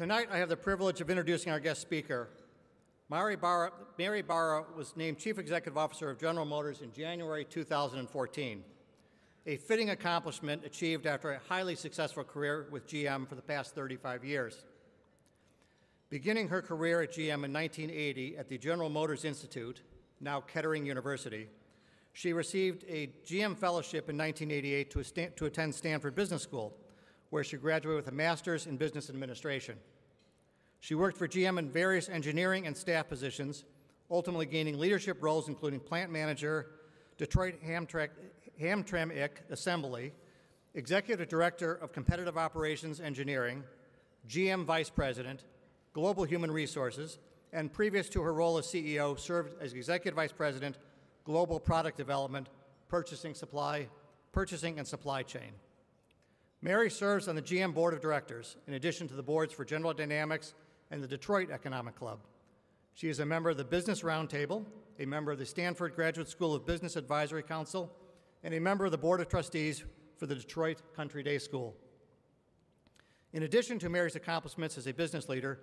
Tonight, I have the privilege of introducing our guest speaker. Mary Barra was named Chief Executive Officer of General Motors in January 2014, a fitting accomplishment achieved after a highly successful career with GM for the past 35 years. Beginning her career at GM in 1980 at the General Motors Institute, now Kettering University, she received a GM fellowship in 1988 to attend Stanford Business School, where she graduated with a master's in business administration. She worked for GM in various engineering and staff positions, ultimately gaining leadership roles including plant manager, Detroit Hamtramck Assembly, executive director of competitive operations engineering, GM vice president, global human resources, and previous to her role as CEO, served as executive vice president, global product development, purchasing and supply chain. Mary serves on the GM Board of Directors, in addition to the boards for General Dynamics and the Detroit Economic Club. She is a member of the Business Roundtable, a member of the Stanford Graduate School of Business Advisory Council, and a member of the Board of Trustees for the Detroit Country Day School. In addition to Mary's accomplishments as a business leader,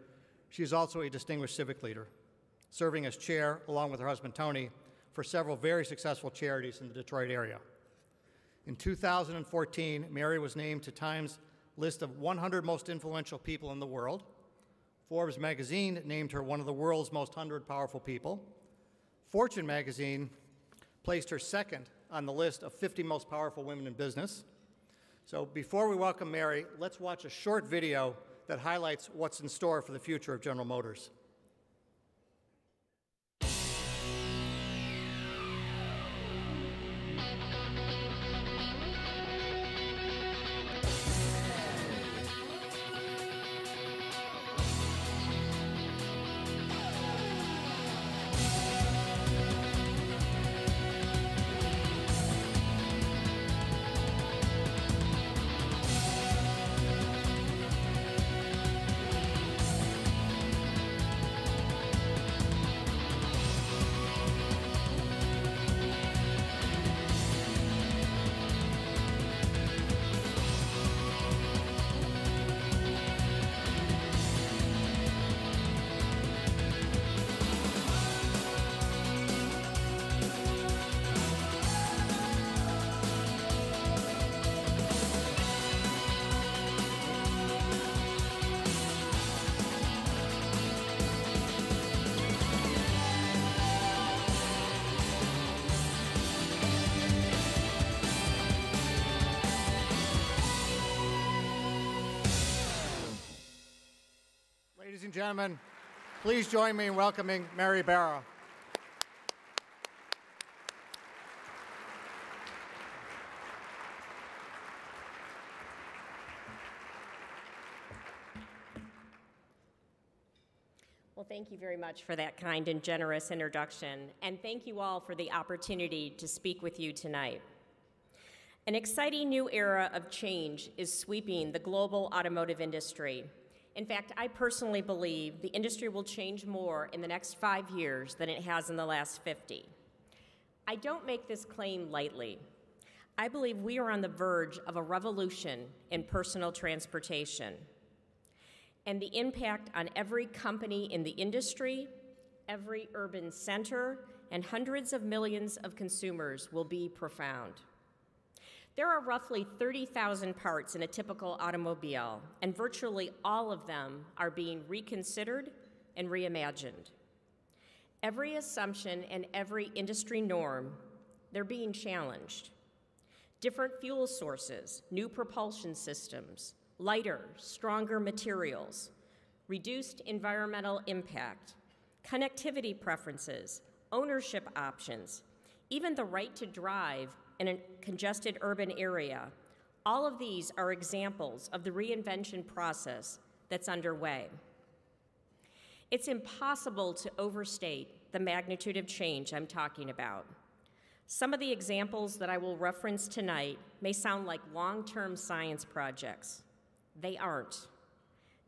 she is also a distinguished civic leader, serving as chair, along with her husband Tony, for several very successful charities in the Detroit area. In 2014, Mary was named to Time's list of 100 most influential people in the world. Forbes magazine named her one of the world's most 100 powerful people. Fortune magazine placed her second on the list of 50 most powerful women in business. So before we welcome Mary, let's watch a short video that highlights what's in store for the future of General Motors. Ladies and gentlemen, please join me in welcoming Mary Barra. Well, thank you very much for that kind and generous introduction, and thank you all for the opportunity to speak with you tonight. An exciting new era of change is sweeping the global automotive industry. In fact, I personally believe the industry will change more in the next 5 years than it has in the last 50. I don't make this claim lightly. I believe we are on the verge of a revolution in personal transportation. And the impact on every company in the industry, every urban center, and hundreds of millions of consumers will be profound. There are roughly 30,000 parts in a typical automobile, and virtually all of them are being reconsidered and reimagined. Every assumption and every industry norm, they're being challenged. Different fuel sources, new propulsion systems, lighter, stronger materials, reduced environmental impact, connectivity preferences, ownership options, even the right to drive in a congested urban area. All of these are examples of the reinvention process that's underway. It's impossible to overstate the magnitude of change I'm talking about. Some of the examples that I will reference tonight may sound like long-term science projects. They aren't.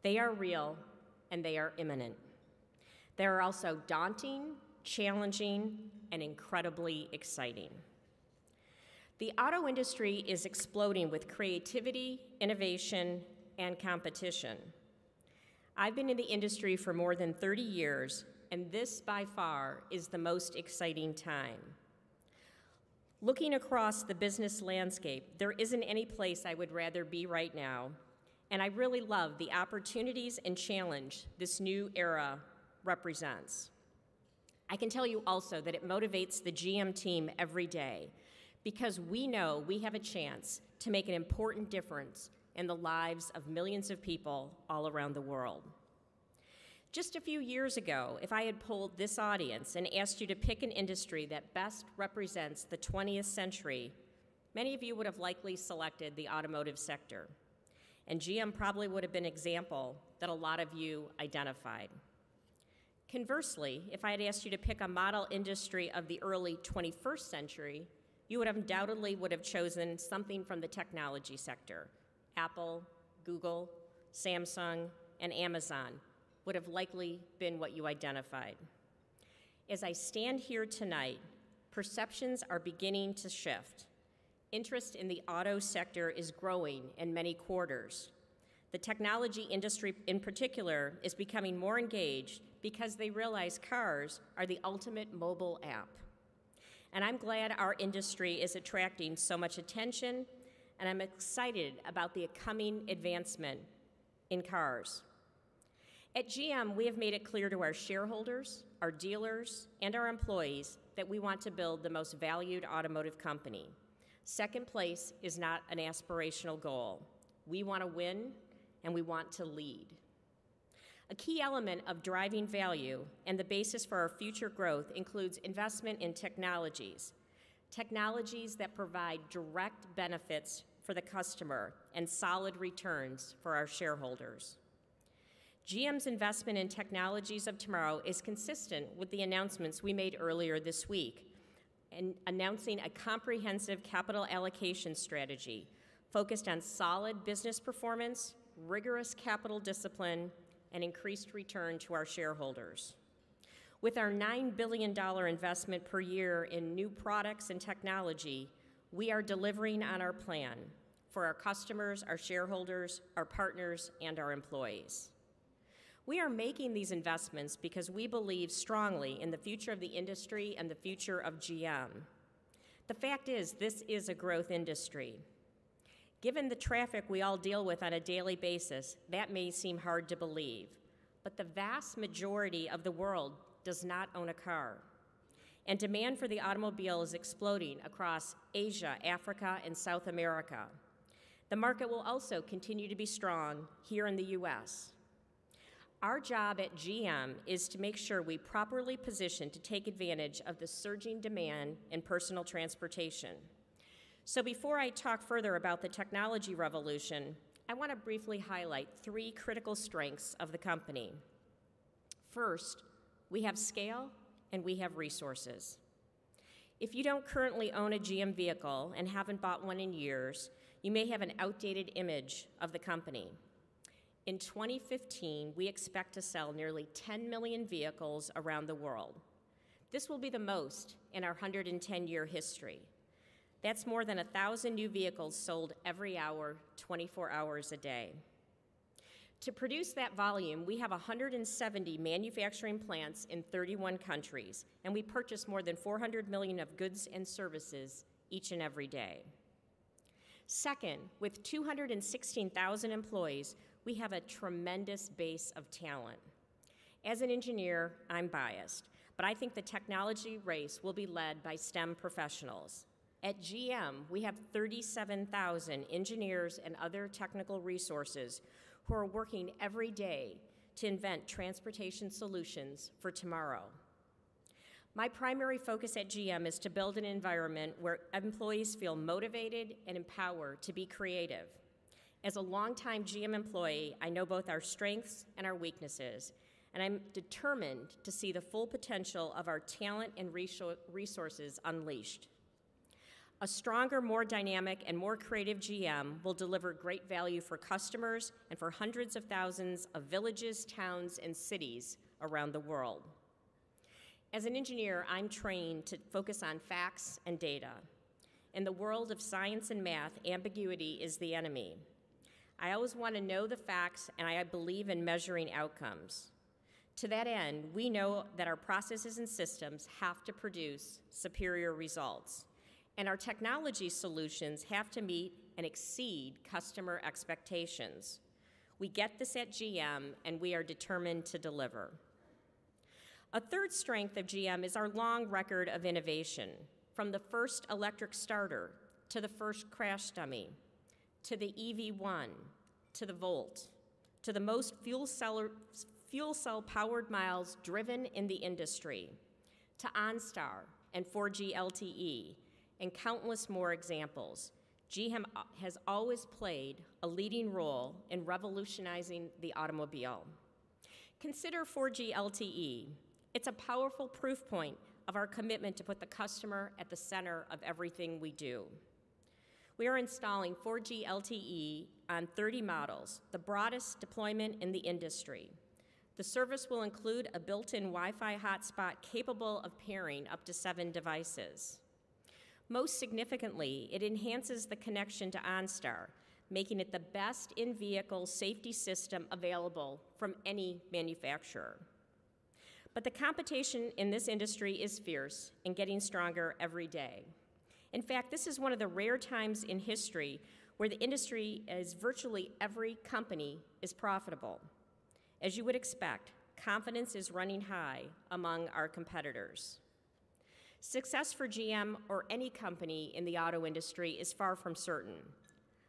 They are real, and they are imminent. They are also daunting, challenging, and incredibly exciting. The auto industry is exploding with creativity, innovation, and competition. I've been in the industry for more than 30 years, and this by far is the most exciting time. Looking across the business landscape, there isn't any place I would rather be right now, and I really love the opportunities and challenge this new era represents. I can tell you also that it motivates the GM team every day because we know we have a chance to make an important difference in the lives of millions of people all around the world. Just a few years ago, if I had polled this audience and asked you to pick an industry that best represents the 20th century, many of you would have likely selected the automotive sector. And GM probably would have been an example that a lot of you identified. Conversely, if I had asked you to pick a model industry of the early 21st century, you would have undoubtedly chosen something from the technology sector. Apple, Google, Samsung, and Amazon would have likely been what you identified. As I stand here tonight, perceptions are beginning to shift. Interest in the auto sector is growing in many quarters. The technology industry in particular is becoming more engaged because they realize cars are the ultimate mobile app. And I'm glad our industry is attracting so much attention, and I'm excited about the coming advancement in cars. At GM, we have made it clear to our shareholders, our dealers, and our employees that we want to build the most valued automotive company. Second place is not an aspirational goal. We want to win, and we want to lead. A key element of driving value and the basis for our future growth includes investment in technologies that provide direct benefits for the customer and solid returns for our shareholders. GM's investment in technologies of tomorrow is consistent with the announcements we made earlier this week, and announcing a comprehensive capital allocation strategy focused on solid business performance, rigorous capital discipline, and increased return to our shareholders. With our $9 billion investment per year in new products and technology, we are delivering on our plan for our customers, our shareholders, our partners, and our employees. We are making these investments because we believe strongly in the future of the industry and the future of GM. The fact is, this is a growth industry. Given the traffic we all deal with on a daily basis, that may seem hard to believe, but the vast majority of the world does not own a car. And demand for the automobile is exploding across Asia, Africa, and South America. The market will also continue to be strong here in the US. Our job at GM is to make sure we properly position to take advantage of the surging demand in personal transportation. So before I talk further about the technology revolution, I want to briefly highlight 3 critical strengths of the company. First, we have scale and we have resources. If you don't currently own a GM vehicle and haven't bought one in years, you may have an outdated image of the company. In 2015, we expect to sell nearly 10 million vehicles around the world. This will be the most in our 110-year history. That's more than 1,000 new vehicles sold every hour, 24 hours a day. To produce that volume, we have 170 manufacturing plants in 31 countries, and we purchase more than 400 million of goods and services each and every day. Second, with 216,000 employees, we have a tremendous base of talent. As an engineer, I'm biased, but I think the technology race will be led by STEM professionals. At GM, we have 37,000 engineers and other technical resources who are working every day to invent transportation solutions for tomorrow. My primary focus at GM is to build an environment where employees feel motivated and empowered to be creative. As a longtime GM employee, I know both our strengths and our weaknesses, and I'm determined to see the full potential of our talent and resources unleashed. A stronger, more dynamic, and more creative GM will deliver great value for customers and for hundreds of thousands of villages, towns, and cities around the world. As an engineer, I'm trained to focus on facts and data. In the world of science and math, ambiguity is the enemy. I always want to know the facts, and I believe in measuring outcomes. To that end, we know that our processes and systems have to produce superior results, and our technology solutions have to meet and exceed customer expectations. We get this at GM, and we are determined to deliver. A third strength of GM is our long record of innovation, from the first electric starter to the first crash dummy, to the EV1, to the Volt, to the most fuel cell powered miles driven in the industry, to OnStar and 4G LTE, and countless more examples. GM has always played a leading role in revolutionizing the automobile. Consider 4G LTE. It's a powerful proof point of our commitment to put the customer at the center of everything we do. We are installing 4G LTE on 30 models, the broadest deployment in the industry. The service will include a built-in Wi-Fi hotspot capable of pairing up to 7 devices. Most significantly, it enhances the connection to OnStar, making it the best in-vehicle safety system available from any manufacturer. But the competition in this industry is fierce and getting stronger every day. In fact, this is one of the rare times in history where the industry, as virtually every company, is profitable. As you would expect, confidence is running high among our competitors. Success for GM or any company in the auto industry is far from certain,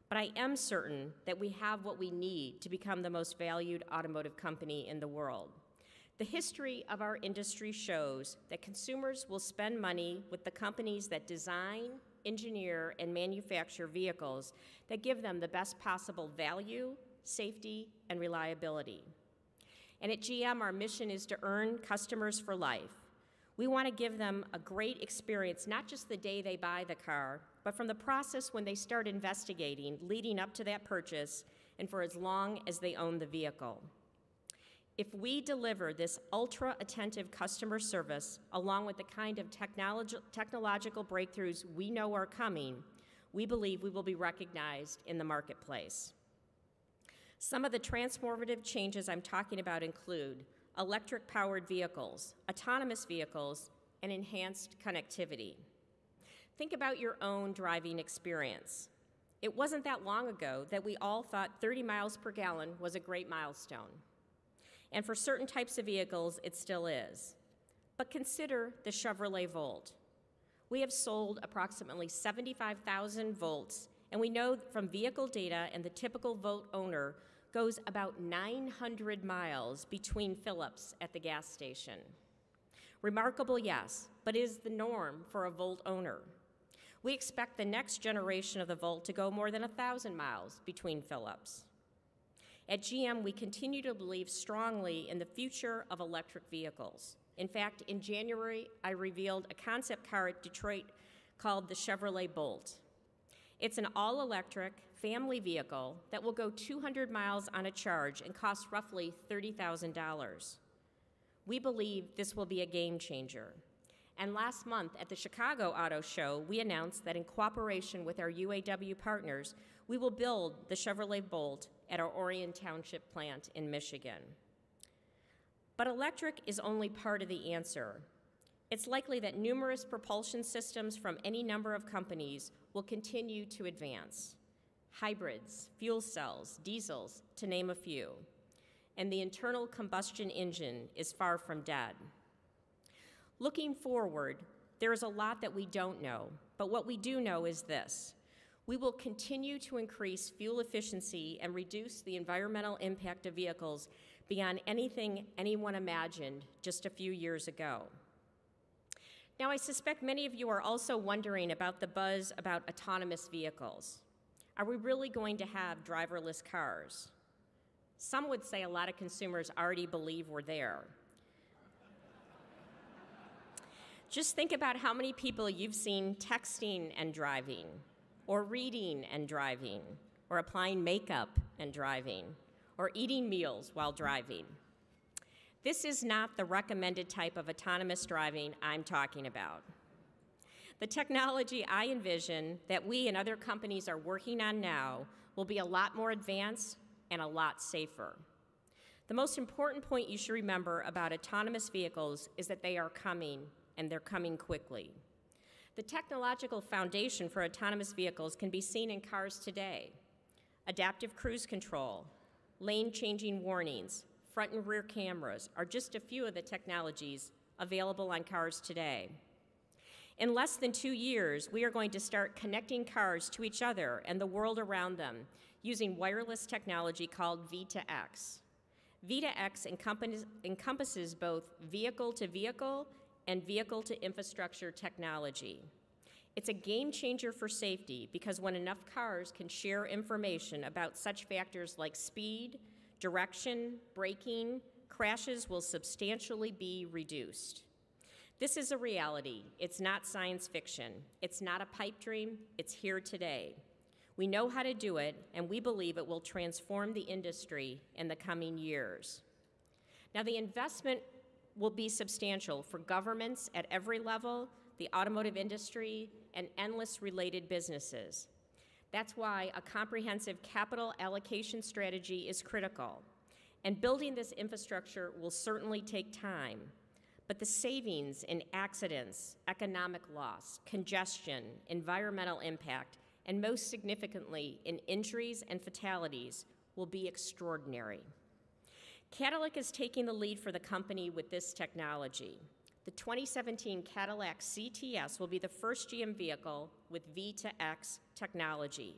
but I am certain that we have what we need to become the most valued automotive company in the world. The history of our industry shows that consumers will spend money with the companies that design, engineer, and manufacture vehicles that give them the best possible value, safety, and reliability. And at GM, our mission is to earn customers for life. We want to give them a great experience, not just the day they buy the car, but from the process when they start investigating, leading up to that purchase, and for as long as they own the vehicle. If we deliver this ultra-attentive customer service, along with the kind of technological breakthroughs we know are coming, we believe we will be recognized in the marketplace. Some of the transformative changes I'm talking about include electric-powered vehicles, autonomous vehicles, and enhanced connectivity. Think about your own driving experience. It wasn't that long ago that we all thought 30 miles per gallon was a great milestone. And for certain types of vehicles, it still is. But consider the Chevrolet Volt. We have sold approximately 75,000 Volts, and we know from vehicle data and the typical Volt owner goes about 900 miles between fill-ups at the gas station. Remarkable, yes, but is the norm for a Volt owner. We expect the next generation of the Volt to go more than 1,000 miles between fill-ups. At GM, we continue to believe strongly in the future of electric vehicles. In fact, in January, I revealed a concept car at Detroit called the Chevrolet Bolt. It's an all-electric family vehicle that will go 200 miles on a charge and cost roughly $30,000. We believe this will be a game changer. And last month at the Chicago Auto Show, we announced that in cooperation with our UAW partners, we will build the Chevrolet Bolt at our Orion Township plant in Michigan. But electric is only part of the answer. It's likely that numerous propulsion systems from any number of companies will continue to advance. Hybrids, fuel cells, diesels, to name a few. And the internal combustion engine is far from dead. Looking forward, there is a lot that we don't know, but what we do know is this. We will continue to increase fuel efficiency and reduce the environmental impact of vehicles beyond anything anyone imagined just a few years ago. Now, I suspect many of you are also wondering about the buzz about autonomous vehicles. Are we really going to have driverless cars? Some would say a lot of consumers already believe we're there. Just think about how many people you've seen texting and driving, or reading and driving, or applying makeup and driving, or eating meals while driving. This is not the recommended type of autonomous driving I'm talking about. The technology I envision that we and other companies are working on now will will be a lot more advanced and a lot safer. The most important point you should remember about autonomous vehicles is that they are coming, and they're coming quickly. The technological foundation for autonomous vehicles can be seen in cars today. Adaptive cruise control, lane-changing warnings, front and rear cameras are just a few of the technologies available on cars today. In less than 2 years, we are going to start connecting cars to each other and the world around them using wireless technology called V2X. V2X encompasses both vehicle-to-vehicle and vehicle-to-infrastructure technology. It's a game changer for safety because when enough cars can share information about such factors like speed, direction, braking, crashes will substantially be reduced. This is a reality. It's not science fiction. It's not a pipe dream. It's here today. We know how to do it, and we believe it will transform the industry in the coming years. Now, the investment will be substantial for governments at every level, the automotive industry, and endless related businesses. That's why a comprehensive capital allocation strategy is critical. And building this infrastructure will certainly take time. But the savings in accidents, economic loss, congestion, environmental impact, and most significantly in injuries and fatalities will be extraordinary. Cadillac is taking the lead for the company with this technology. The 2017 Cadillac CTS will be the first GM vehicle with V2X technology.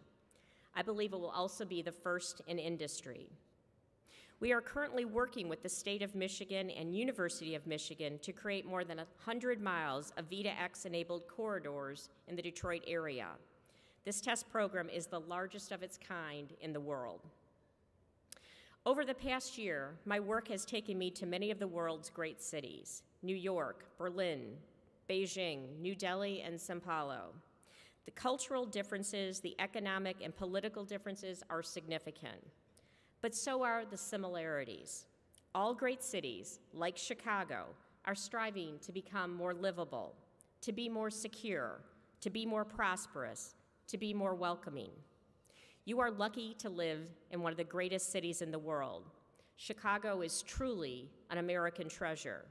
I believe it will also be the first in industry. We are currently working with the State of Michigan and University of Michigan to create more than 100 miles of V2X-enabled corridors in the Detroit area. This test program is the largest of its kind in the world. Over the past year, my work has taken me to many of the world's great cities: New York, Berlin, Beijing, New Delhi, and Sao Paulo. The cultural differences, the economic and political differences are significant, but so are the similarities. All great cities, like Chicago, are striving to become more livable, to be more secure, to be more prosperous, to be more welcoming. You are lucky to live in one of the greatest cities in the world. Chicago is truly an American treasure.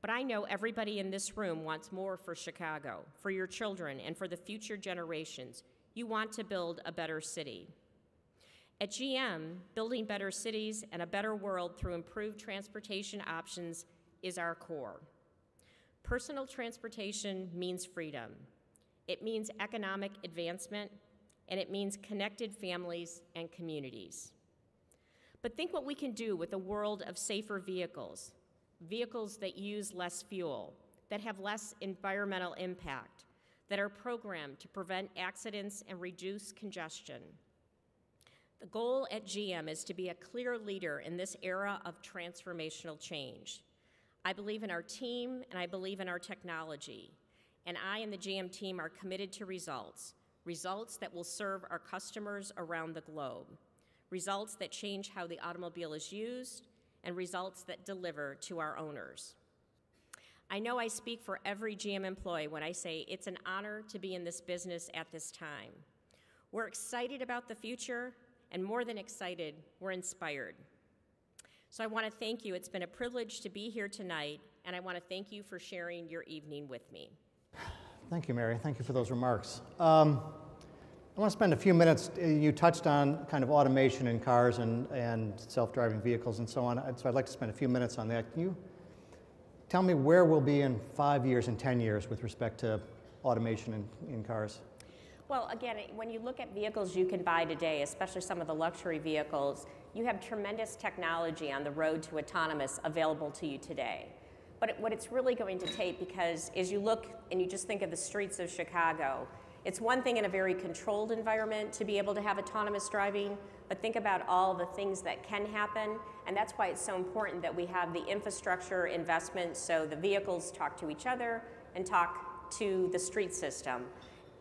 But I know everybody in this room wants more for Chicago, for your children, and for the future generations. You want to build a better city. At GM, building better cities and a better world through improved transportation options is our core. Personal transportation means freedom. It means economic advancement, and it means connected families and communities. But think what we can do with a world of safer vehicles, vehicles that use less fuel, that have less environmental impact, that are programmed to prevent accidents and reduce congestion. The goal at GM is to be a clear leader in this era of transformational change. I believe in our team, and I believe in our technology, and I and the GM team are committed to results that will serve our customers around the globe, results that change how the automobile is used, and results that deliver to our owners. I know I speak for every GM employee when I say it's an honor to be in this business at this time. We're excited about the future, and more than excited, we're inspired. So I want to thank you. It's been a privilege to be here tonight, and I want to thank you for sharing your evening with me. Thank you, Mary. Thank you for those remarks. I want to spend a few minutes. You touched on kind of automation in cars and self-driving vehicles and so on, so I'd like to spend a few minutes on that. Can you tell me where we'll be in 5 years and 10 years with respect to automation in cars? Well, again, when you look at vehicles you can buy today, especially some of the luxury vehicles, you have tremendous technology on the road to autonomous available to you today. But what it's really going to take, because as you look and you just think of the streets of Chicago, it's one thing in a very controlled environment to be able to have autonomous driving, but think about all the things that can happen, and that's why it's so important that we have the infrastructure investment so the vehicles talk to each other and talk to the street system.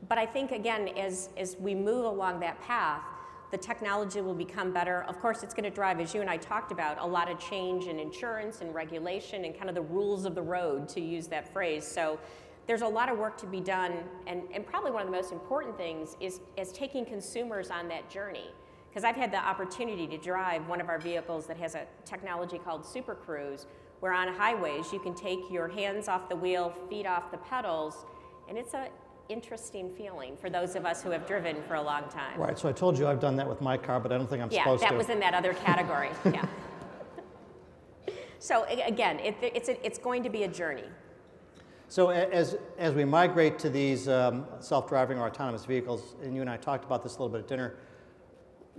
But I think, again, as we move along that path, the technology will become better. Of course, it's going to drive, as you and I talked about, a lot of change in insurance and regulation and kind of the rules of the road, to use that phrase. So there's a lot of work to be done, and probably one of the most important things is taking consumers on that journey. Because I've had the opportunity to drive one of our vehicles that has a technology called Super Cruise, where on highways you can take your hands off the wheel, feet off the pedals, and it's an interesting feeling for those of us who have driven for a long time. Right, so I told you I've done that with my car, but I don't think I'm supposed to. Yeah, that was in that other category, yeah. So again, it's going to be a journey. So as we migrate to these self-driving or autonomous vehicles, and you and I talked about this a little bit at dinner,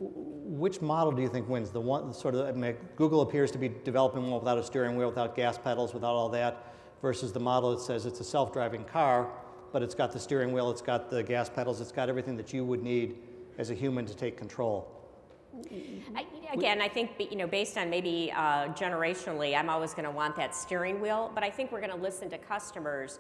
which model do you think wins? The one sort of, I mean, Google appears to be developing one without a steering wheel, without gas pedals, without all that, versus the model that says it's a self-driving car, but it's got the steering wheel, it's got the gas pedals, it's got everything that you would need as a human to take control. Again, I think, you know, based on maybe generationally, I'm always going to want that steering wheel, but I think we're going to listen to customers.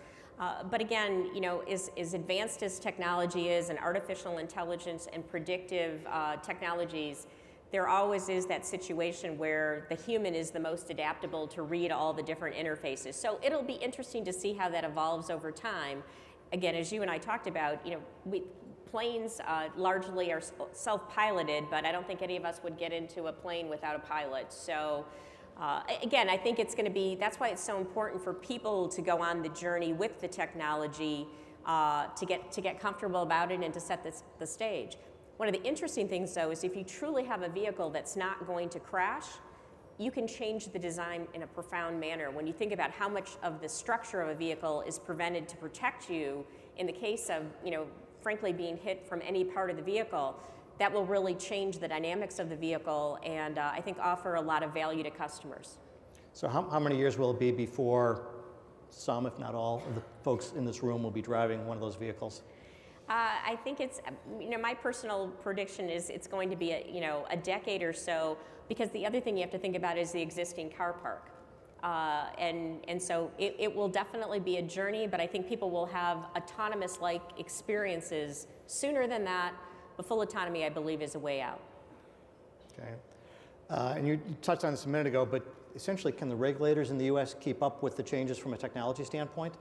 But again, you know, as advanced as technology is, and artificial intelligence and predictive technologies, there always is that situation where the human is the most adaptable to read all the different interfaces. So it'll be interesting to see how that evolves over time. Again, as you and I talked about, you know, planes largely are self-piloted, but I don't think any of us would get into a plane without a pilot. So again, I think it's going to be, that's why it's so important for people to go on the journey with the technology to get comfortable about it and to set the stage. One of the interesting things, though, is if you truly have a vehicle that's not going to crash, you can change the design in a profound manner. When you think about how much of the structure of a vehicle is prevented to protect you in the case of, you know, frankly being hit from any part of the vehicle, that will really change the dynamics of the vehicle and I think offer a lot of value to customers. So how many years will it be before some, if not all, of the folks in this room will be driving one of those vehicles? I think it's, you know, my personal prediction is it's going to be a decade or so, because the other thing you have to think about is the existing car park. And so it will definitely be a journey, but I think people will have autonomous-like experiences sooner than that. But full autonomy, I believe, is a way out. Okay. And you touched on this a minute ago, but essentially, can the regulators in the U.S. keep up with the changes from a technology standpoint?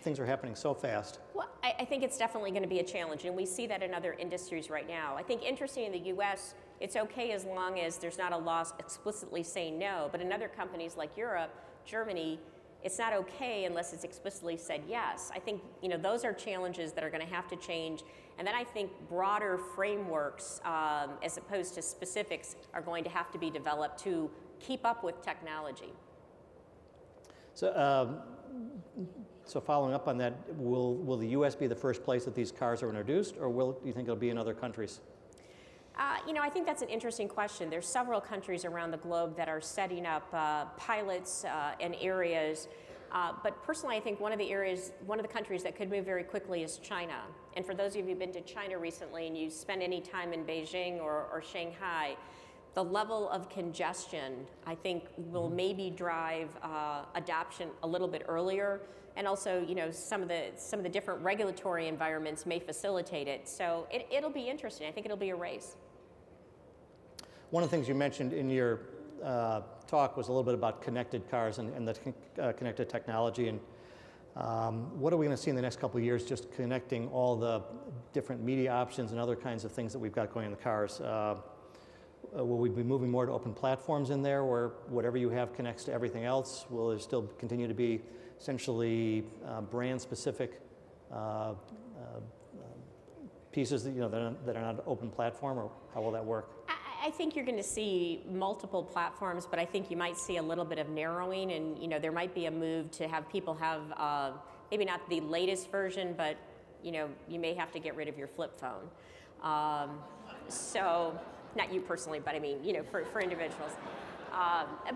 Things are happening so fast. Well, I think it's definitely going to be a challenge, and we see that in other industries right now. I think interesting in the U.S., it's okay as long as there's not a law explicitly saying no, but in other companies like Europe, Germany, it's not okay unless it's explicitly said yes. I think, you know, those are challenges that are going to have to change, and then I think broader frameworks as opposed to specifics are going to have to be developed to keep up with technology. So following up on that, will the U.S. be the first place that these cars are introduced, or do you think it'll be in other countries? You know, I think that's an interesting question. There's several countries around the globe that are setting up pilots and areas. But personally, I think one of the countries that could move very quickly is China. And for those of you who've been to China recently and you spend any time in Beijing or Shanghai, the level of congestion, I think, will maybe drive adoption a little bit earlier. And also, you know, some of the different regulatory environments may facilitate it. So it'll be interesting. I think it'll be a race. One of the things you mentioned in your talk was a little bit about connected cars and the connected technology. And what are we going to see in the next couple of years, just connecting all the different media options and other kinds of things that we've got going in the cars? Will we be moving more to open platforms in there where whatever you have connects to everything else? Will there still continue to be essentially brand-specific pieces that, you know, that are not open platform, or how will that work? I think you're going to see multiple platforms, but I think you might see a little bit of narrowing, and you know, there might be a move to have people have maybe not the latest version, but you know, you may have to get rid of your flip phone. So, not you personally, but I mean, you know, for individuals.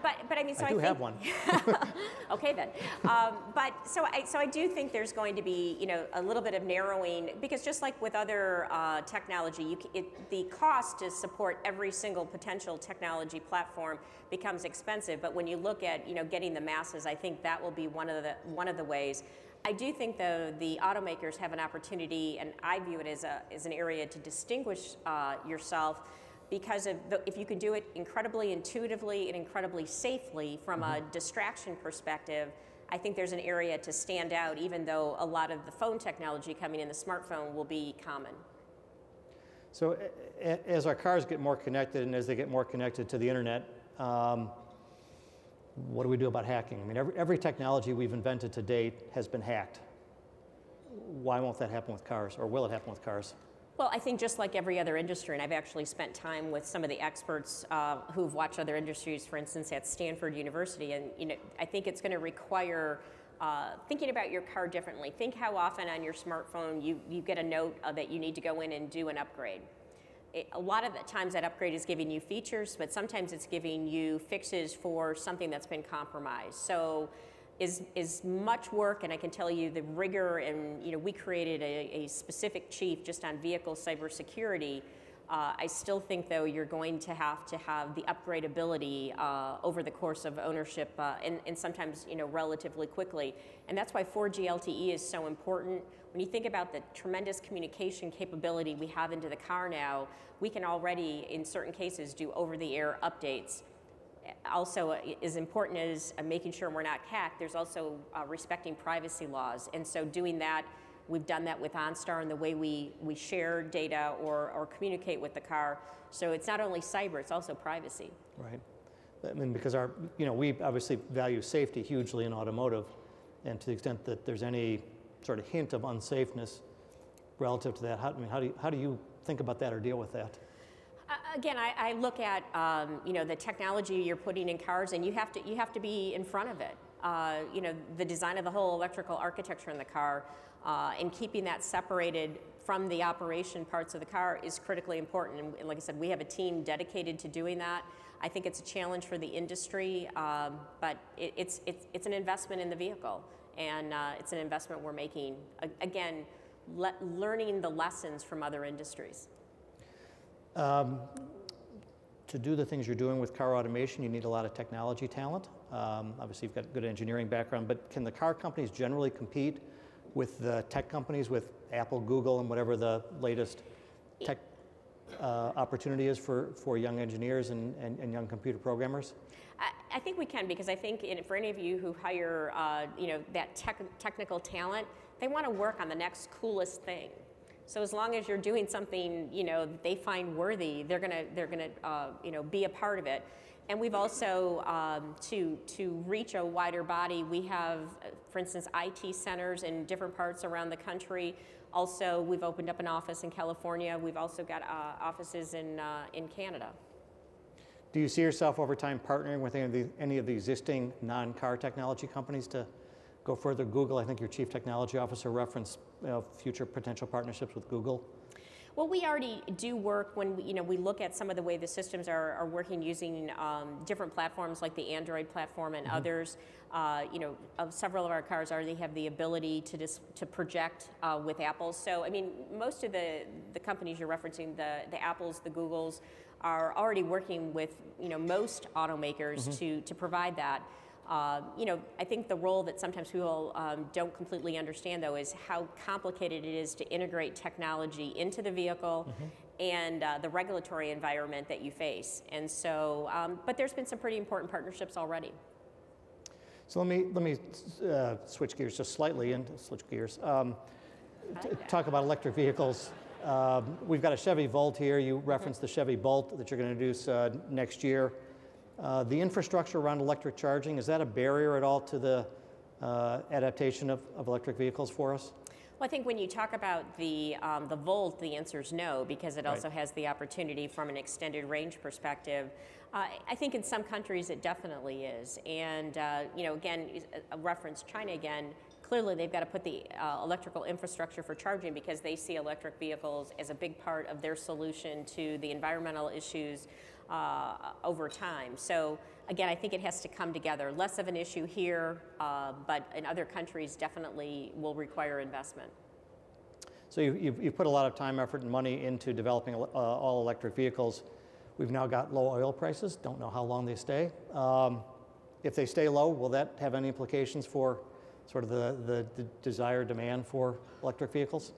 But I mean, so I think, have one. Okay then. But so I do think there's going to be, you know, a little bit of narrowing, because just like with other technology, the cost to support every single potential technology platform becomes expensive. But when you look at, you know, getting the masses, I think that will be one of the ways. I do think, though, the automakers have an opportunity, and I view it as an area to distinguish yourself. Because if you can do it incredibly intuitively and incredibly safely from a distraction perspective, I think there's an area to stand out, even though a lot of the phone technology coming in the smartphone will be common. So as our cars get more connected and as they get more connected to the internet, what do we do about hacking? I mean, every technology we've invented to date has been hacked. Why won't that happen with cars, or will it happen with cars? Well, I think just like every other industry, and I've actually spent time with some of the experts who've watched other industries, for instance, at Stanford University, and I think it's going to require thinking about your car differently. Think how often on your smartphone you get a note that you need to go in and do an upgrade. A lot of the times that upgrade is giving you features, but sometimes it's giving you fixes for something that's been compromised. So is much work, and I can tell you the rigor, and we created a specific chief just on vehicle cybersecurity. I still think, though, you're going to have the upgradability over the course of ownership, and sometimes relatively quickly. And that's why 4G LTE is so important. When you think about the tremendous communication capability we have into the car now, we can already, in certain cases, do over-the-air updates. Also, as important as making sure we're not hacked, there's also respecting privacy laws. And so doing that, we've done that with OnStar and the way we share data or communicate with the car. So it's not only cyber, it's also privacy. Right. I mean, because we obviously value safety hugely in automotive, and to the extent that there's any sort of hint of unsafeness relative to that, how do you think about that or deal with that? Again, I look at the technology you're putting in cars, and you have to be in front of it. The design of the whole electrical architecture in the car, and keeping that separated from the operation parts of the car is critically important. And like I said, we have a team dedicated to doing that. I think it's a challenge for the industry, but it's an investment in the vehicle, and it's an investment we're making. Again, learning the lessons from other industries. To do the things you're doing with car automation, you need a lot of technology talent. Obviously, you've got a good engineering background, but can the car companies generally compete with the tech companies, with Apple, Google, and whatever the latest tech opportunity is for young engineers and young computer programmers? I think we can, because I think for any of you who hire that technical talent, they want to work on the next coolest thing. So as long as you're doing something that they find worthy, they're gonna be a part of it. And we've also to reach a wider body, we have, for instance, IT centers in different parts around the country. Also, we've opened up an office in California. We've also got offices in Canada. Do you see yourself over time partnering with any of the existing non-car technology companies to go further? Google, I think your chief technology officer referenced future potential partnerships with Google. Well, we already do work when we look at some of the way the systems are working using different platforms like the Android platform and others. Several of our cars already have the ability to project with Apple. So, I mean, most of the companies you're referencing, the Apples, the Googles, are already working with most automakers to provide that. I think the role that sometimes people don't completely understand, though, is how complicated it is to integrate technology into the vehicle and the regulatory environment that you face. And so, but there's been some pretty important partnerships already. So let me switch gears just slightly and talk about electric vehicles. We've got a Chevy Volt here. You referenced the Chevy Bolt that you're going to introduce next year. The infrastructure around electric charging, is that a barrier at all to the adaptation of electric vehicles for us? Well, I think when you talk about the Volt, the answer is no, because it also has the opportunity from an extended range perspective. I think in some countries it definitely is. And, again, a reference China again, clearly they've got to put the electrical infrastructure for charging because they see electric vehicles as a big part of their solution to the environmental issues over time. So again, I think it has to come together. Less of an issue here, but in other countries definitely will require investment. So you've put a lot of time, effort, and money into developing all electric vehicles. We've now got low oil prices. Don't know how long they stay. If they stay low, will that have any implications for sort of the desired demand for electric vehicles?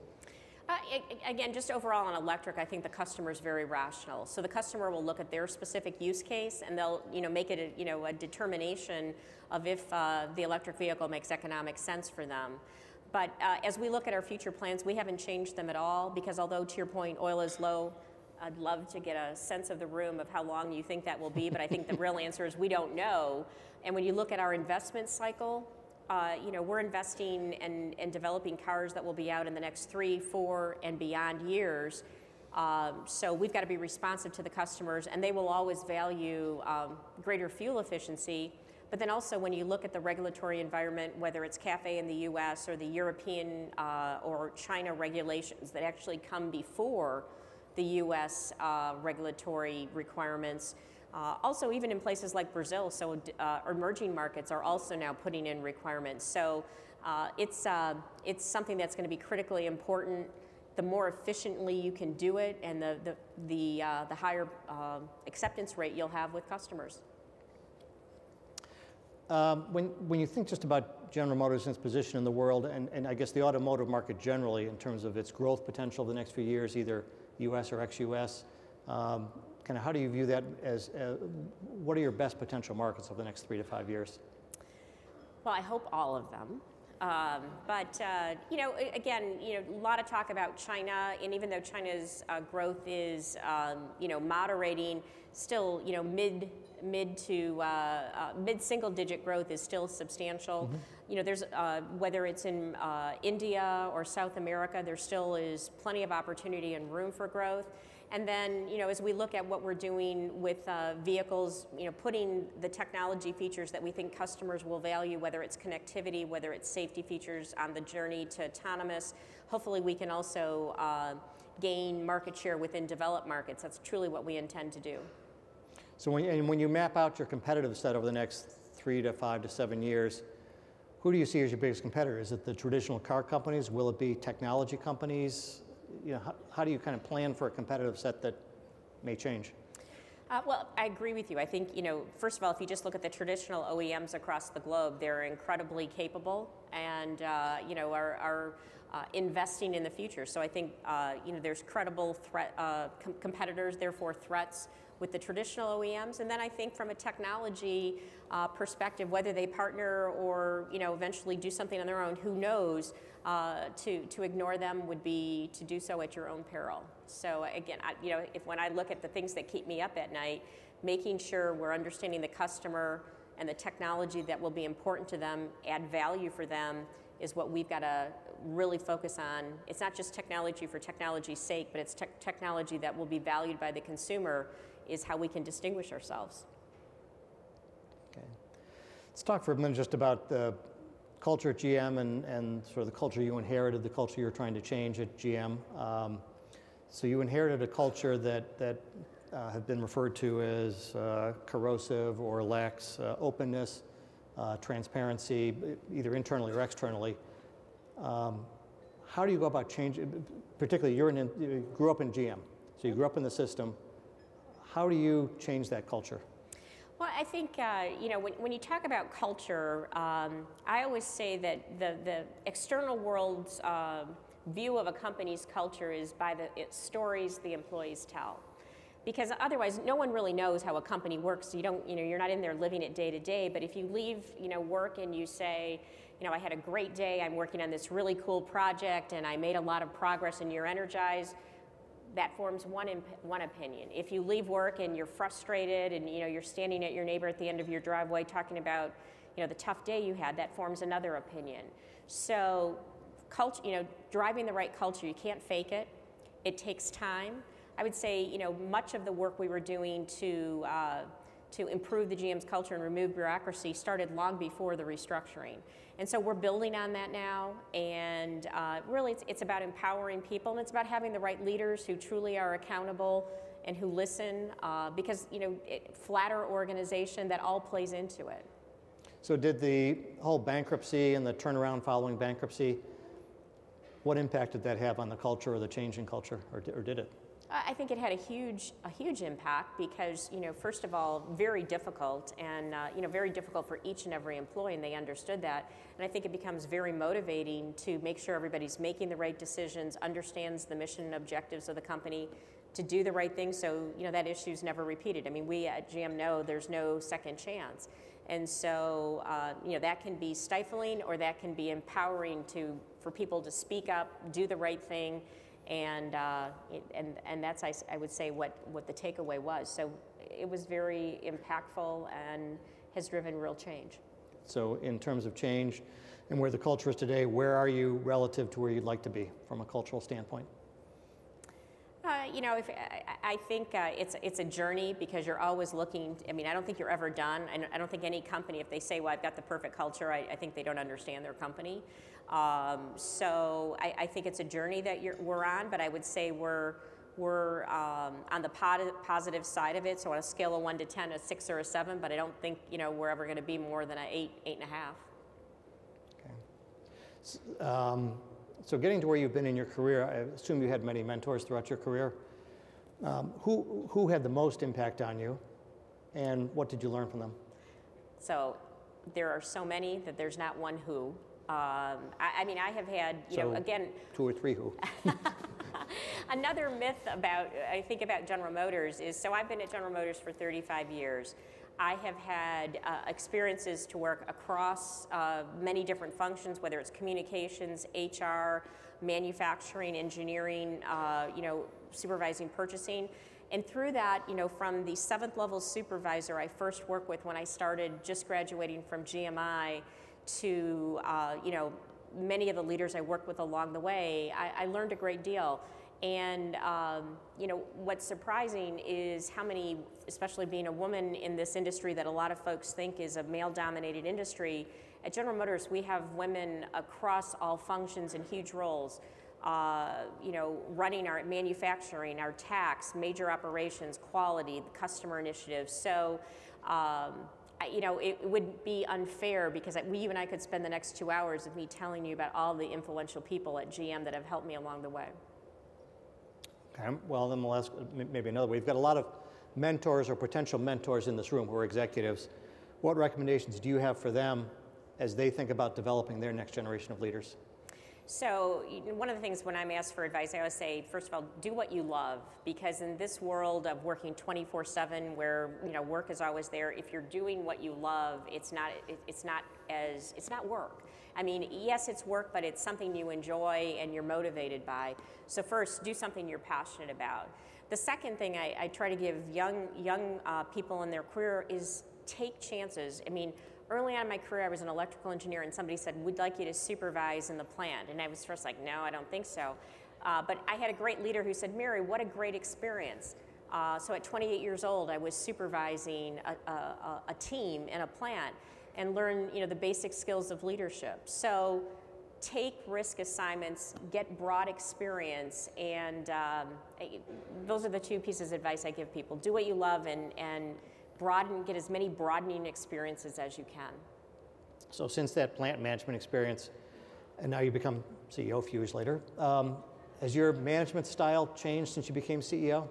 Again, just overall on electric, I think the customer is very rational. So the customer will look at their specific use case, and they'll make it a determination of if the electric vehicle makes economic sense for them. But as we look at our future plans, we haven't changed them at all, because although, to your point, oil is low, I'd love to get a sense of the room of how long you think that will be, but I think the real answer is we don't know. And when you look at our investment cycle, we're investing and developing cars that will be out in the next 3, 4, and beyond years. So we've got to be responsive to the customers, and they will always value greater fuel efficiency. But then also, when you look at the regulatory environment, whether it's CAFE in the US or the European or China regulations that actually come before the US regulatory requirements, also even in places like Brazil, so emerging markets are also now putting in requirements. So it's something that's going to be critically important. The more efficiently you can do it, and the higher acceptance rate you'll have with customers. When you think just about General Motors and its position in the world, and I guess the automotive market generally in terms of its growth potential the next few years, either US or ex-US, kind of how do you view that as, what are your best potential markets over the next 3 to 5 years? Well, I hope all of them. Again, a lot of talk about China, and even though China's growth is, moderating, still, mid-single-digit growth is still substantial. Mm-hmm. There's whether it's in India or South America, there still is plenty of opportunity and room for growth. And then, as we look at what we're doing with vehicles, putting the technology features that we think customers will value, whether it's connectivity, whether it's safety features on the journey to autonomous, hopefully we can also gain market share within developed markets. That's truly what we intend to do. So when you map out your competitive set over the next 3 to 5 to 7 years, who do you see as your biggest competitor? Is it the traditional car companies? Will it be technology companies? How do you kind of plan for a competitive set that may change? Well, I agree with you. I think, first of all, if you just look at the traditional OEMs across the globe, they're incredibly capable and, are investing in the future. So I think, there's credible competitors, therefore threats with the traditional OEMs. And then I think from a technology perspective, whether they partner or, eventually do something on their own, who knows, to ignore them would be to do so at your own peril. So again, when I look at the things that keep me up at night, making sure we're understanding the customer and the technology that will be important to them, add value for them, is what we've got to really focus on. It's not just technology for technology's sake, but it's technology that will be valued by the consumer, is how we can distinguish ourselves. Okay. Let's talk for a minute just about the culture at GM and sort of the culture you inherited, the culture you're trying to change at GM. So you inherited a culture that have been referred to as corrosive or lacks openness, transparency, either internally or externally. How do you go about changing, particularly you grew up in GM, so you grew up in the system. How do you change that culture? Well, I think, when you talk about culture, I always say that the external world's view of a company's culture is by the stories the employees tell. Because otherwise, no one really knows how a company works. You're not in there living it day to day. But if you leave, work and you say, I had a great day, I'm working on this really cool project, and I made a lot of progress, and you're energized, that forms one opinion. If you leave work and you're frustrated and you're standing at your neighbor at the end of your driveway talking about the tough day you had, that forms another opinion. So culture, driving the right culture, you can't fake it. It takes time. I would say much of the work we were doing to improve the GM's culture and remove bureaucracy started long before the restructuring. And so we're building on that now, and really it's about empowering people, and it's about having the right leaders who truly are accountable and who listen, because flatter organization, that all plays into it. So did the whole bankruptcy and the turnaround following bankruptcy, what impact did that have on the culture or the change in culture, or did it? I think it had a huge impact because, first of all, very difficult and, very difficult for each and every employee, and they understood that. And I think it becomes very motivating to make sure everybody's making the right decisions, understands the mission and objectives of the company, to do the right thing so, that issue's never repeated. I mean, we at GM know there's no second chance. And so, that can be stifling or that can be empowering to for people to speak up, do the right thing, and that's, I would say, what the takeaway was. So it was very impactful and has driven real change. So in terms of change and where the culture is today, where are you relative to where you'd like to be from a cultural standpoint? You know, I think it's a journey, because you're always looking. I mean, I don't think you're ever done. I don't think any company, if they say, well, I've got the perfect culture, I think they don't understand their company. So I think it's a journey that we're on, but I would say we're on the positive side of it. So on a scale of 1 to 10, a 6 or a 7, but I don't think, you know, we're ever going to be more than an 8, 8.5. Okay. So getting to where you've been in your career, I assume you had many mentors throughout your career. Who had the most impact on you, and what did you learn from them? So there are so many that there's not one who. I mean, I have had, you know, again, 2 or 3 who. Another myth about General Motors is, so I've been at General Motors for 35 years. I have had experiences to work across many different functions, whether it's communications, HR, manufacturing, engineering, you know, supervising purchasing. And through that, you know, from the 7th level supervisor I first worked with when I started just graduating from GMI to, you know, many of the leaders I worked with along the way, I learned a great deal. And you know, what's surprising is how many, especially being a woman in this industry that a lot of folks think is a male-dominated industry, at General Motors we have women across all functions in huge roles. You know, running our manufacturing, our tax, major operations, quality, the customer initiatives. So, you know, it would be unfair, because you and I could spend the next 2 hours of me telling you about all the influential people at GM that have helped me along the way. Okay, well, then we'll ask maybe another way. We've got a lot of mentors or potential mentors in this room who are executives. What recommendations do you have for them as they think about developing their next generation of leaders? So one of the things when I'm asked for advice, I always say, first of all, do what you love, because in this world of working 24/7, where, you know, work is always there, if you're doing what you love, it's not work. I mean, yes, it's work, but it's something you enjoy and you're motivated by. So first, do something you're passionate about. The second thing I try to give young people in their career is take chances. I mean, early on in my career, I was an electrical engineer, and somebody said, we'd like you to supervise in the plant. And I was first like, no, I don't think so. But I had a great leader who said, Mary, what a great experience. So at 28 years old, I was supervising a team in a plant and learn, you know, the basic skills of leadership. So take risk assignments, get broad experience, and those are the 2 pieces of advice I give people. Do what you love, and get as many broadening experiences as you can. So since that plant management experience, and now you become CEO a few years later, has your management style changed since you became CEO?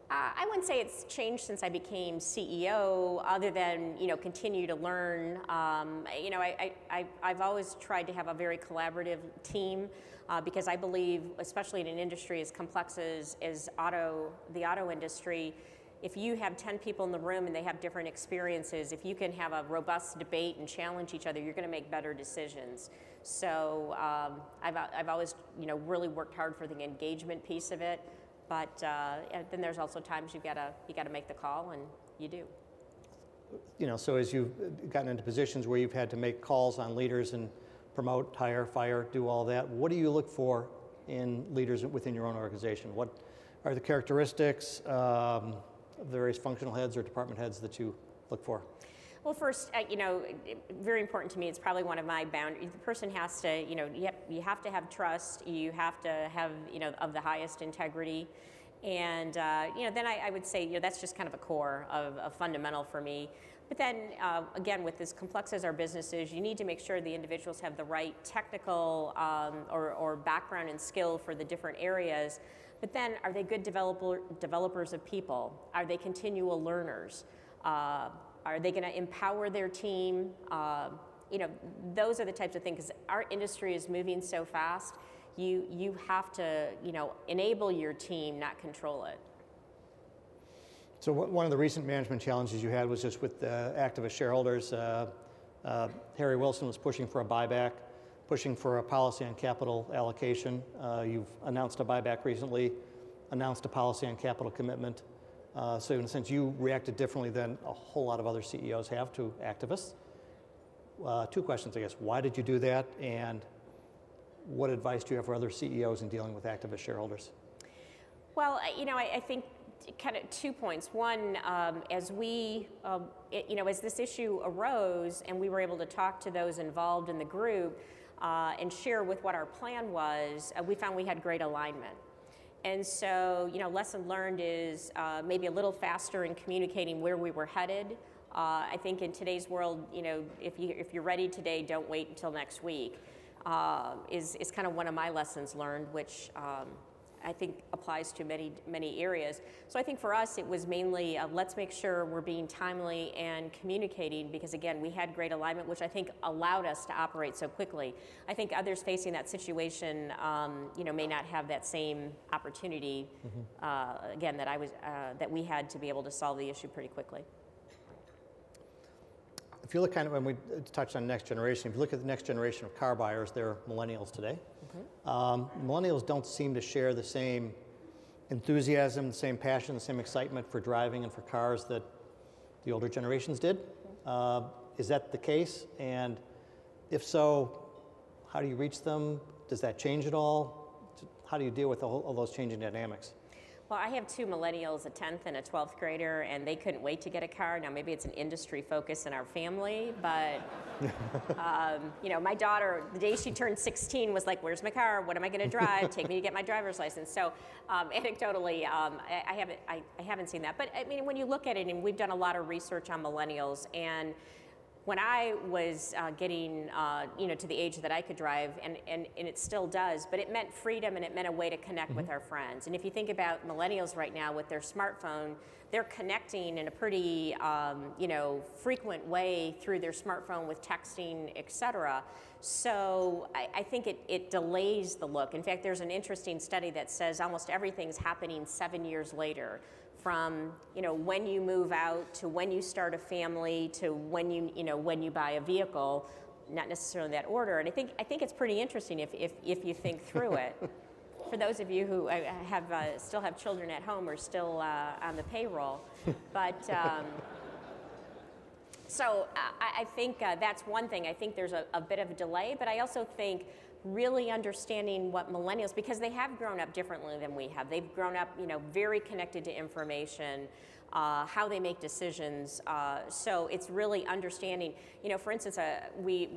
I wouldn't say it's changed since I became CEO, other than, you know, continue to learn. You know, I've always tried to have a very collaborative team, because I believe, especially in an industry as complex as the auto industry, if you have 10 people in the room and they have different experiences, if you can have a robust debate and challenge each other, you're going to make better decisions. So I've always, you know, really worked hard for the engagement piece of it. But then there's also times you gotta make the call, and you do. You know, so as you've gotten into positions where you've had to make calls on leaders and promote, hire, fire, do all that, what do you look for in leaders within your own organization? What are the characteristics of the various functional heads or department heads that you look for? Well, first, you know, very important to me, it's probably one of my boundaries. The person has to, you know, you have to have trust, you have to have, you know, of the highest integrity. And, you know, then I would say, you know, that's just kind of a core of a fundamental for me. But then, again, with as complex as our business is, you need to make sure the individuals have the right technical or background and skill for the different areas. But then, are they good developers of people? Are they continual learners? Are they going to empower their team? You know, those are the types of things, because our industry is moving so fast. You have to, you know, enable your team, not control it. So one of the recent management challenges you had was just with activist shareholders. Harry Wilson was pushing for a buyback. pushing for a policy on capital allocation. You've announced a buyback recently, announced a policy on capital commitment. So in a sense, you reacted differently than a whole lot of other CEOs have to activists. Two questions, I guess. Why did you do that? And what advice do you have for other CEOs in dealing with activist shareholders? Well, I think kind of 2 points. One, as we, as this issue arose and we were able to talk to those involved in the group and share with what our plan was, we found we had great alignment. And so, lesson learned is maybe a little faster in communicating where we were headed. I think in today's world, if you're ready today, don't wait until next week, is kind of one of my lessons learned, which I think applies to many areas. So I think for us, it was mainly let's make sure we're being timely and communicating, because again, we had great alignment, which I think allowed us to operate so quickly. I think others facing that situation, may not have that same opportunity. Again, that we had to be able to solve the issue pretty quickly. If you look kind of, when we touched on next generation, if you look at the next generation of car buyers, they're millennials today. Millennials don't seem to share the same enthusiasm, the same passion, the same excitement for driving and for cars that the older generations did. Is that the case? And if so, how do you reach them? Does that change at all? How do you deal with all those changing dynamics? Well, I have two millennials, a 10th and a 12th grader, and they couldn't wait to get a car. Now, maybe it's an industry focus in our family, but, my daughter, the day she turned 16, was like, where's my car? What am I going to drive? Take me to get my driver's license. So, anecdotally, I haven't seen that. But, I mean, when you look at it, and we've done a lot of research on millennials, and when I was getting, to the age that I could drive, and it still does, but it meant freedom and it meant a way to connect with our friends. And if you think about millennials right now with their smartphone, they're connecting in a pretty, frequent way through their smartphone with texting, et cetera. So I think it delays the look. In fact, there's an interesting study that says almost everything's happening 7 years later. From when you move out to when you start a family to when you buy a vehicle, not necessarily in that order. And I think it's pretty interesting if you think through it. For those of you who still have children at home or still on the payroll, but so I think that's one thing. I think there's a bit of a delay, but I also think really understanding what millennials, because they have grown up differently than we have. They've grown up, very connected to information, how they make decisions. So it's really understanding, for instance, we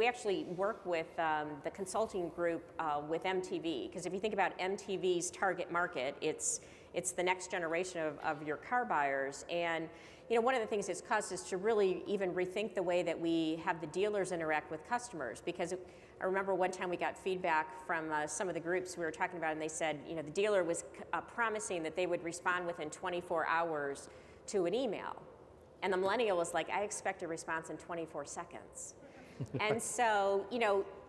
actually work with the consulting group with MTV, because if you think about MTV's target market, it's the next generation of your car buyers. And one of the things it's caused us to really even rethink the way that we have the dealers interact with customers, because I remember one time we got feedback from some of the groups we were talking about, and they said, the dealer was promising that they would respond within 24 hours to an email. And the millennial was like, I expect a response in 24 seconds. And so,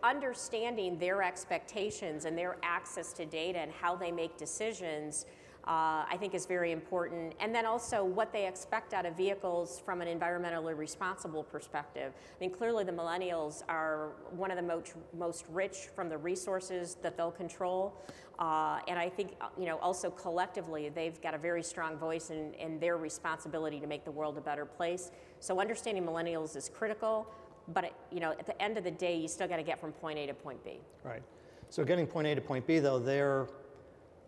understanding their expectations and their access to data and how they make decisions, I think is very important. And then also what they expect out of vehicles from an environmentally responsible perspective. I mean, clearly the millennials are one of the most rich from the resources that they'll control. And I think, also collectively, they've got a very strong voice in their responsibility to make the world a better place. So understanding millennials is critical, but, at the end of the day, you still got to get from point A to point B. Right. So getting point A to point B, though,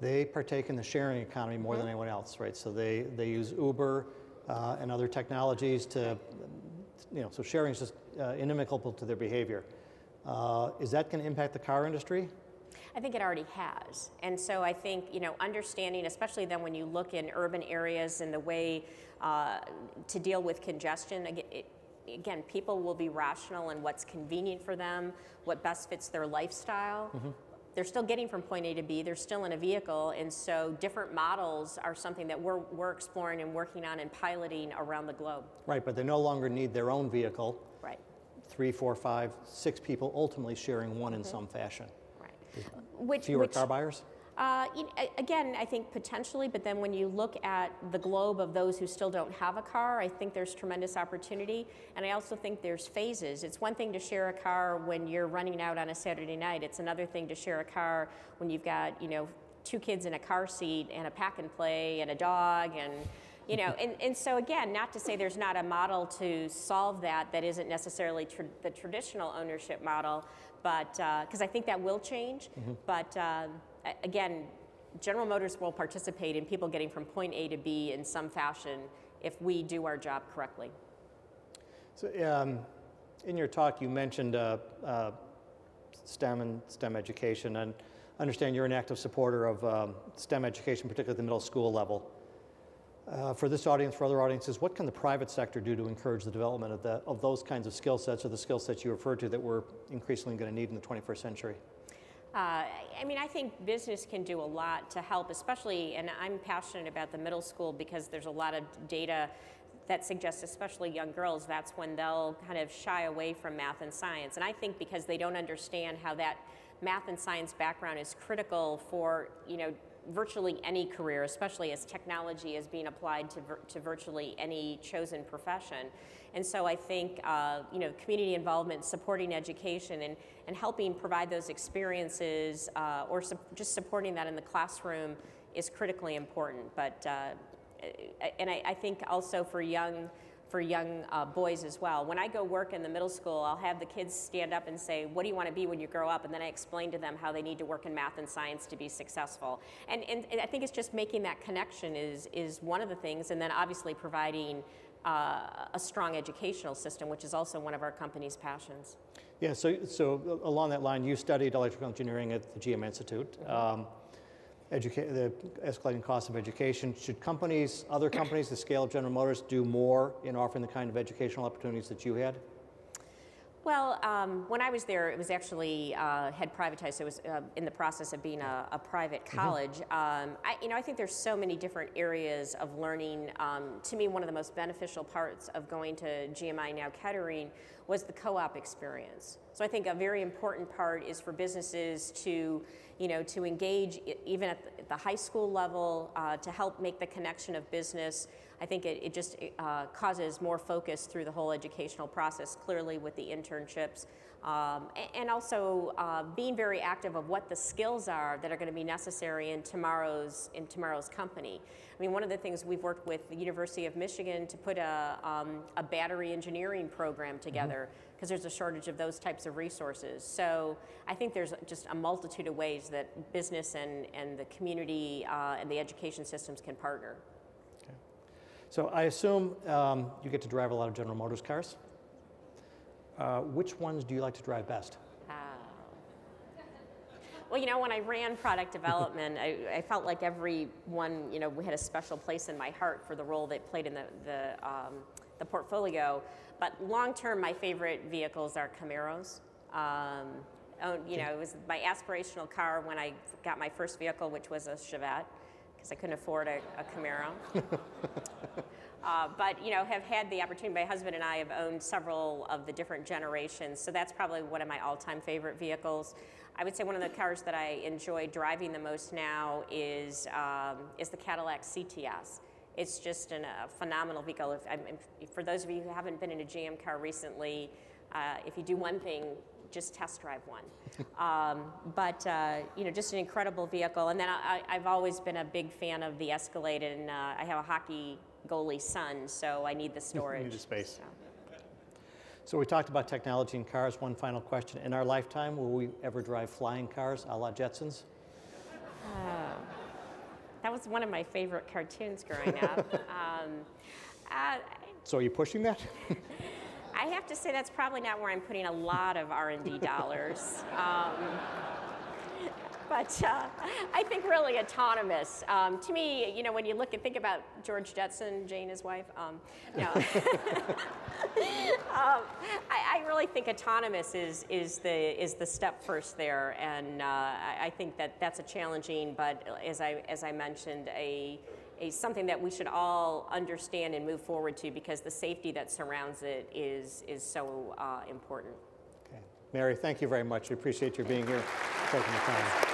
they partake in the sharing economy more than anyone else, right? So they use Uber and other technologies to, so sharing is just inimical to their behavior. Is that going to impact the car industry? I think it already has. And so I think, understanding, especially then when you look in urban areas and the way to deal with congestion, again, people will be rational in what's convenient for them, what best fits their lifestyle. They're still getting from point A to B, they're still in a vehicle, and so different models are something that we're exploring and working on and piloting around the globe. Right, but they no longer need their own vehicle. Right. 3, 4, 5, 6 people ultimately sharing one in some fashion. Right. Fewer car buyers? Again, I think potentially, but then when you look at the globe of those who still don't have a car, I think there's tremendous opportunity. And I also think there's phases. It's one thing to share a car when you're running out on a Saturday night. It's another thing to share a car when you've got, 2 kids in a car seat and a pack and play and a dog and, and so again, not to say there's not a model to solve that isn't necessarily the traditional ownership model, but because I think that will change. But again, General Motors will participate in people getting from point A to B in some fashion if we do our job correctly. So in your talk, you mentioned STEM and STEM education, and I understand you're an active supporter of STEM education, particularly at the middle school level. For this audience, for other audiences, what can the private sector do to encourage the development of those kinds of skill sets, or the skill sets you referred to that we're increasingly going to need in the 21st century? I think business can do a lot to help, especially, and I'm passionate about the middle school because there's a lot of data that suggests, especially young girls, that's when they'll kind of shy away from math and science. And I think because they don't understand how that math and science background is critical for, virtually any career, especially as technology is being applied to virtually any chosen profession. And so I think, community involvement, supporting education, and helping provide those experiences, or just supporting that in the classroom is critically important. But, I think also for young boys as well. When I go work in the middle school, I'll have the kids stand up and say, what do you want to be when you grow up? And then I explain to them how they need to work in math and science to be successful. And I think it's just making that connection is one of the things, and then obviously providing a strong educational system, which is also one of our company's passions. Yeah, so along that line, you studied electrical engineering at the GM Institute. The escalating cost of education. Should other companies, the scale of General Motors, do more in offering the kind of educational opportunities that you had? Well, when I was there, it was actually had privatized, so it was in the process of being a private college. I think there's so many different areas of learning. To me, one of the most beneficial parts of going to GMI, now Kettering, was the co-op experience. So I think a very important part is for businesses to engage even at the high school level to help make the connection of business. I think it just causes more focus through the whole educational process, clearly with the internships, and also being very active of what the skills are that are going to be necessary in tomorrow's company. I mean, one of the things we've worked with the University of Michigan to put a battery engineering program together, because there's a shortage of those types of resources. So I think there's just a multitude of ways that business and the community and the education systems can partner. Okay. So I assume you get to drive a lot of General Motors cars. Which ones do you like to drive best? Well, when I ran product development, I felt like every one, we had a special place in my heart for the role they played in the portfolio. But long-term, my favorite vehicles are Camaros. It was my aspirational car when I got my first vehicle, which was a Chevette, because I couldn't afford a Camaro. But have had the opportunity. My husband and I have owned several of the different generations, so that's probably one of my all-time favorite vehicles. I would say one of the cars that I enjoy driving the most now is the Cadillac CTS. It's just a phenomenal vehicle. For those of you who haven't been in a GM car recently, if you do one thing, just test drive one. Just an incredible vehicle. And then I've always been a big fan of the Escalade, and I have a hockey goalie son, so I need the storage. You need the space. So we talked about technology in cars. One final question. In our lifetime, will we ever drive flying cars a la Jetsons? That was one of my favorite cartoons growing up. So are you pushing that? I have to say that's probably not where I'm putting a lot of R&D dollars. But I think really autonomous. To me, when you think about George Jetson, Jane, his wife, I really think autonomous is the step first there, and I think that's a challenging, but as I mentioned, something that we should all understand and move forward to, because the safety that surrounds it is so important. Okay. Mary, thank you very much. We appreciate you being here, taking the time.